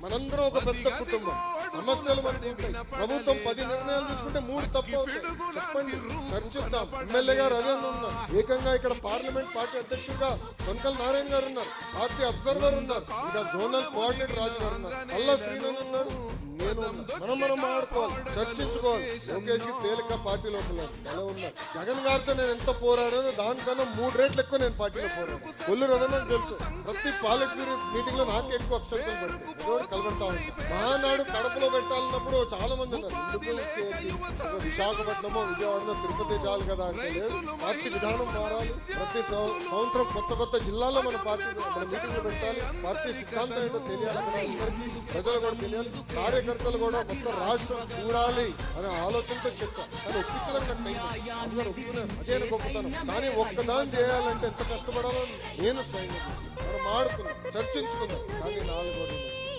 మనందరం ఒక పెద్ద కుటుంబం, సమస్యలు మనకు ఉంటాయి. ప్రభుత్వం 10 నిర్ణయాలు తీసుకుంటే 3 తప్పు అవుతాయి. చెప్పండి, చర్చిద్దాం. ఎమ్మెల్యే గారు అదే ఉన్నారు, ఏకంగా ఇక్కడ పార్లమెంట్ పార్టీ అధ్యక్షుడిగా కొనకల్ నారాయణ గారు ఉన్నారు, పార్టీ అబ్జర్వర్ ఉన్నారు, ఇంకా జోనల్ కోఆర్డినేటర్ రాజు గారు ఉన్నారు, అల్లా శ్రీనాథ్ ఉన్నారు, నేను మనం మాట్లాడుకోవాలి, చర్చించుకోవాలి. లోకేష్ తేలిక పార్టీలో ఎలా ఉన్నారు. జగన్ గారితో నేను ఎంత పోరాడానో దానికన్నా 3 రెట్లు ఎక్కువ నేను పార్టీలో పోరాడాను. కొల్లు రవీంద్రనాథ్ తెలుసు, ప్రతి పార్లమెంట్ మీటింగ్ లో నాకే ఎక్కువ అక్షంతలు పడుతుంది, ఎవరు కలబడతా ఉంటారు. మహానాడు కడపలో పెట్టాలన్నప్పుడు చాలా మంది ఉన్నారు, విశాఖపట్నమో విజయవాడలో తిరుపతి చాలు కదా అంటే లేదు, పార్టీ విధానం మారాలి. ప్రతి సంవత్సరం కొత్త జిల్లాలో మన మీటింగ్లు పెట్టాలి. పార్టీ సిద్ధాంతం ఏంటో తెలియాలి, అక్కడ అందరికీ ప్రజలు కూడా తెలియాలి, కార్యకర్తలు కూడా మొత్తం రాష్ట్రం చూడాలి అనే ఆలోచనతో చెప్పా. కానీ ఒప్పించడానికి అందరూ ఒప్పుకున్నారు, అదే గొప్పతనం. కానీ ఒక్కదాన్ని చేయాలంటే ఎంత కష్టపడాలో నేను స్వయంగా మనం ఆడుతున్నాం, చర్చించుకున్నాం. కానీ 4